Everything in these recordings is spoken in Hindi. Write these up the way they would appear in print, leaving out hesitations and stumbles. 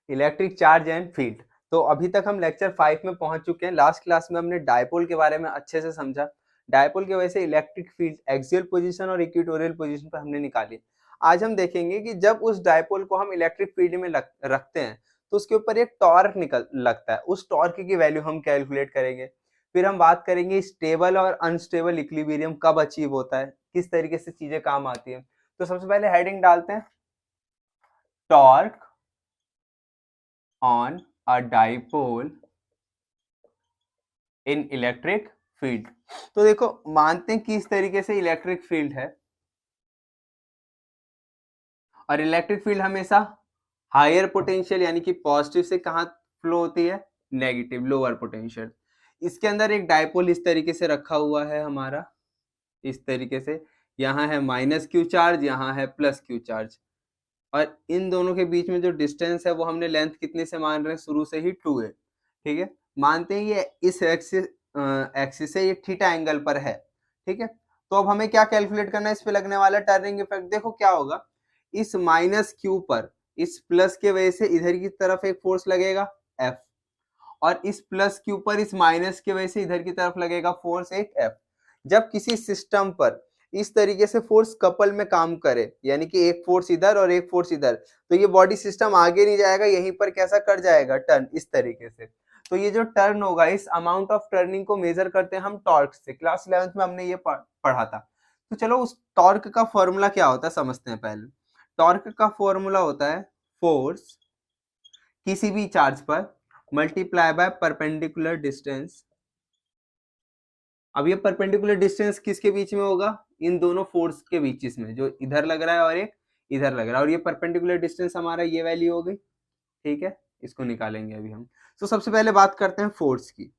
Electric charge and field. तो अभी तक हम लेक्चर 5 में पहुंच चुके हैं। लास्ट क्लास में हमने डायपोल के बारे में अच्छे से समझा। डायपोल की वजह से इलेक्ट्रिक फील्ड एक्सियल पोजीशन और इक्वेटोरियल पोजीशन पर हमने निकाली। आज हम देखेंगे कि जब उस डायपोल को हम इलेक्ट्रिक फील्ड में रखते हैं तो उसके ऊपर एक टॉर्क लगता है। उस टॉर्क की वैल्यू हम कैलकुलेट करेंगे। फिर हम बात करेंगे स्टेबल और अनस्टेबल इक्विलिब्रियम कब अचीव होता है, किस तरीके से चीजें काम आती है। तो सबसे पहले हेडिंग डालते हैं, torque on a dipole in electric field. तो देखो, मानते हैं कि इस तरीके से इलेक्ट्रिक फील्ड है और इलेक्ट्रिक फील्ड हमेशा हायर पोटेंशियल यानी कि पॉजिटिव से कहां फ्लो होती है, नेगेटिव लोअर पोटेंशियल। इसके अंदर एक डाइपोल इस तरीके से रखा हुआ है हमारा, इस तरीके से। यहाँ है माइनस क्यू चार्ज, यहाँ है प्लस क्यू चार्ज, और इन दोनों के बीच में जो डिस्टेंस है वो हमने लेंथ कितने से मान रहे हैं, शुरू से ही 2 है। ठीक है, मानते हैं ये इस एक्सिस से ये थीटा एंगल पर है। ठीक है, तो अब हमें क्या कैलकुलेट करना है, इस पे लगने वाला टर्निंग इफेक्ट। देखो क्या होगा, इस माइनस क्यू पर इस प्लस के वजह से इधर की तरफ एक फोर्स लगेगा F, और इस प्लस क्यू पर इस माइनस की वजह से इधर की तरफ लगेगा फोर्स एक F। जब किसी सिस्टम पर इस तरीके से फोर्स कपल में काम करे, यानी कि एक फोर्स इधर और एक फोर्स इधर, तो ये बॉडी सिस्टम आगे नहीं जाएगा, यहीं पर कैसा कर जाएगा, टर्न, इस तरीके से। तो ये जो टर्न होगा, इस अमाउंट ऑफ टर्निंग को मेजर करते हैं हम टॉर्क से। क्लास 11th में हमने ये पढ़ा था। तो चलो उस टॉर्क का फॉर्मूला क्या होता है समझते हैं पहले। टॉर्क का फॉर्मूला होता है फोर्स किसी भी चार्ज पर मल्टीप्लाई बाय परपेंडिकुलर डिस्टेंस। अब ये परपेंडिकुलर डिस्टेंस किसके बीच में होगा, इन दोनों फोर्स के बीच में, जो इधर लग रहा है और एक इधर लग रहा है, और ये परपेंडिकुलर डिस्टेंस हमारा ये वैल्यू हो गई। ठीक है, इसको निकालेंगे अभी हम। तो सबसे पहले बात करते हैं फोर्स की।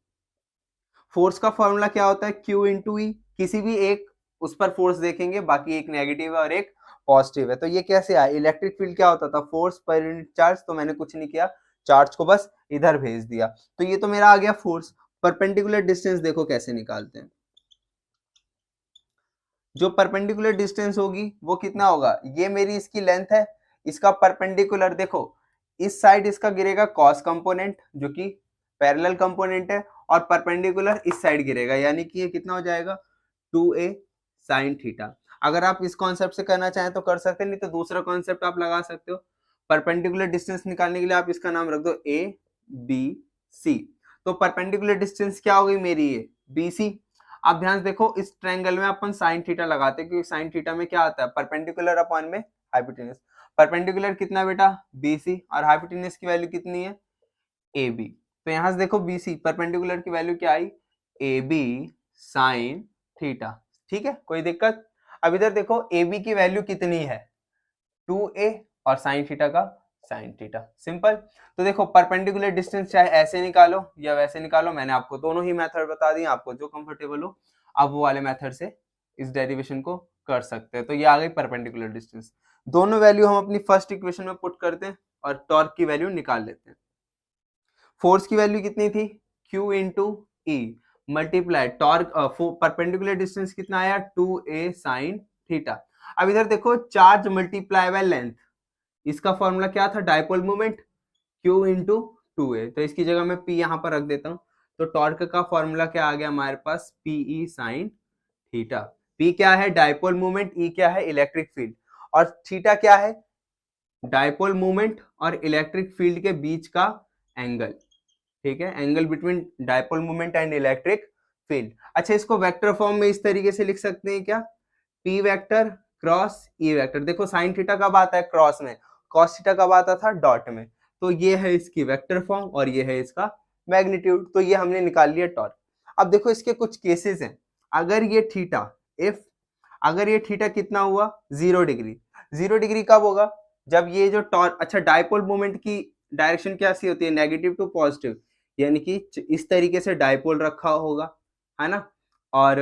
फोर्स का फॉर्मूला क्या होता है, Q इंटू ई। किसी भी एक उस पर फोर्स देखेंगे, बाकी एक नेगेटिव है और एक पॉजिटिव है। तो ये कैसे आया, इलेक्ट्रिक फील्ड क्या होता था, फोर्स पर यूनिट चार्ज। तो मैंने कुछ नहीं किया, चार्ज को बस इधर भेज दिया। तो ये तो मेरा आ गया फोर्स। परपेंडिकुलर डिस्टेंस देखो कैसे निकालते हैं। जो परपेंडिकुलर डिस्टेंस होगी वो कितना होगा, ये मेरी इसकी लेंथ है, इसका परपेंडिकुलर देखो, इस साइड इसका गिरेगा कॉस कंपोनेंट जो कि पैरेलल कंपोनेंट है, और परपेंडिकुलर इस साइड गिरेगा, यानी कि ये कितना हो जाएगा, 2a sin थीटा। अगर आप इस कॉन्सेप्ट से करना चाहें तो कर सकते हैं, नहीं तो दूसरा कॉन्सेप्ट आप लगा सकते हो। परपेंडिकुलर डिस्टेंस निकालने के लिए आप इसका नाम रख दो a b c। तो परपेंडिकुलर डिस्टेंस क्या होगी मेरी, ये bc। आप ध्यान से देखो, इस ट्रायंगल में अपन साइन थीटा लगाते हैं, क्योंकि साइन थीटा में क्या आता है, परपेंडिकुलर अपॉन में हाइपोटेन्यूज। परपेंडिकुलर कितना बेटा, BC, और हाइपोटेन्यूज की वैल्यू कितनी है, AB। तो यहां से देखो BC परपेंडिकुलर की वैल्यू क्या आई, AB साइन थीटा। ठीक है, कोई दिक्कत। अब इधर देखो AB की वैल्यू कितनी है, 2a, और साइन थीटा का साइन थीटा, सिंपल। तो देखो परपेंडिकुलर डिस्टेंस चाहे ऐसे निकालो या वैसे निकालो, मैंने आपको दोनों ही मेथड बता दिए, आपको जो कंफर्टेबल हो आप वो वाले मेथड से इस डेरिवेशन को कर सकते हैं। तो ये आ गई परपेंडिकुलर डिस्टेंस। दोनों वैल्यू हम अपनी फर्स्ट इक्वेशन में पुट करते हैं और टॉर्क की वैल्यू निकाल लेते हैं। फोर्स की वैल्यू कितनी थी, Q इंटू ई मल्टीप्लाई टॉर्क, परपेंडिकुलर डिस्टेंस कितना आया, 2a साइन थीटा। अब इधर देखो चार्ज मल्टीप्लाई बाय लेंथ, इसका फॉर्मूला क्या था, dipole moment, Q into 2a। तो इसकी जगह मैं P यहाँ पर रख देता हूँ। तो टॉर्क का फॉर्मूला क्या आ गया हमारे पास, PE साइन थीटा। P क्या है, डायपोल मोमेंट, E क्या है, इलेक्ट्रिक फील्ड, और थीटा क्या है, डायपोल मोमेंट और इलेक्ट्रिक फील्ड के बीच का एंगल। ठीक है, angle between dipole moment and electric field. अच्छा, इसको वेक्टर फॉर्म में इस तरीके से लिख सकते हैं क्या, P vector cross E vector. देखो साइन थीटा कब आता है क्रॉस में, कॉस थीटा कब आता था डॉट में। तो ये है इसकी वेक्टर फॉर्म और ये है इसका मैग्नीट्यूड। तो ये हमने निकाल लिया टॉर्क। अब देखो इसके कुछ केसेस हैं। अगर ये थीटा, इफ अगर ये थीटा कितना हुआ, 0 डिग्री। 0 डिग्री कब होगा, जब ये जो टॉर्क, अच्छा डायपोल मोमेंट की डायरेक्शन क्या सी होती है, नेगेटिव टू पॉजिटिव, यानी कि इस तरीके से डायपोल रखा होगा, है ना। और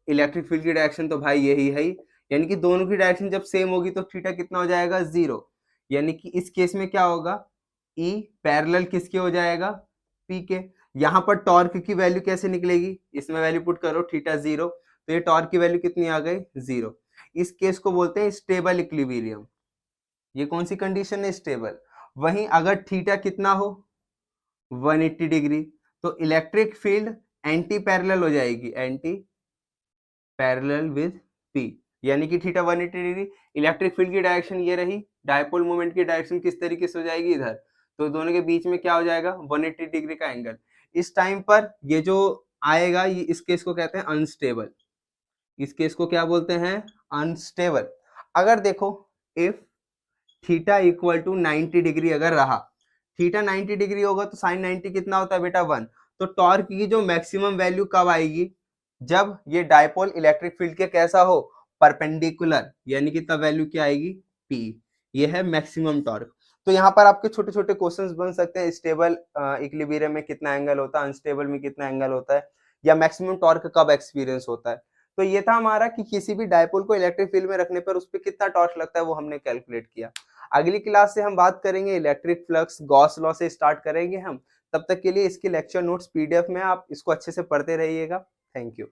इलेक्ट्रिक फील्ड की डायरेक्शन तो भाई यही है ही, यानी कि दोनों की डायरेक्शन जब सेम होगी तो थीटा कितना हो जाएगा, 0। यानी कि इस केस में क्या होगा, E पैरेलल किसके हो जाएगा, P के। यहाँ पर टॉर्क की वैल्यू कैसे निकलेगी, इसमें वैल्यू पुट करो, थीटा 0, तो ये टॉर्क की वैल्यू कितनी आ गई, 0। इस केस को बोलते हैं स्टेबल इक्विलिब्रियम। ये कौन सी कंडीशन है, स्टेबल। वहीं अगर थीटा कितना हो 180 डिग्री, तो इलेक्ट्रिक फील्ड एंटी पैरेलल हो जाएगी, एंटी पैरेलल विद पी, यानी कि थीटा 180 डिग्री, इलेक्ट्रिक फील्ड की डायरेक्शन ये रही, डायपोल मोमेंट की डायरेक्शन किस तरीके से हो जाएगी इधर, तो दोनों के बीच में क्या हो जाएगा 180 डिग्री का एंगल। इस टाइम पर ये जो आएगा ये इस केस को कहते हैं अनस्टेबल, इस केस को क्या बोलते हैं अनस्टेबल। अगर देखो if theta equal to 90 degree अगर रहा, थीटा 90 डिग्री होगा तो साइन 90 कितना होता है बेटा 1, तो टॉर्क की जो मैक्सिमम वैल्यू कब आएगी, जब ये डायपोल इलेक्ट्रिक फील्ड के कैसा हो परपेंडिकुलर, यानी कि तब वैल्यू क्या आएगी P, ये है मैक्सिमम टॉर्क। तो यहाँ पर आपके छोटे छोटे क्वेश्चंस बन सकते हैं, स्टेबल इक्विलिब्रियम में कितना एंगल होता है, अनस्टेबल में कितना एंगल होता है, या मैक्सिमम टॉर्क कब एक्सपीरियंस होता है। तो ये था हमारा कि किसी भी डायपोल को इलेक्ट्रिक फील्ड में रखने पर उस पर कितना टॉर्क लगता है वो हमने कैलकुलेट किया। अगली क्लास से हम बात करेंगे इलेक्ट्रिक फ्लक्स, गॉस लॉ से स्टार्ट करेंगे हम। तब तक के लिए इसके लेक्चर नोट्स पीडीएफ में आप इसको अच्छे से पढ़ते रहिएगा। Thank you.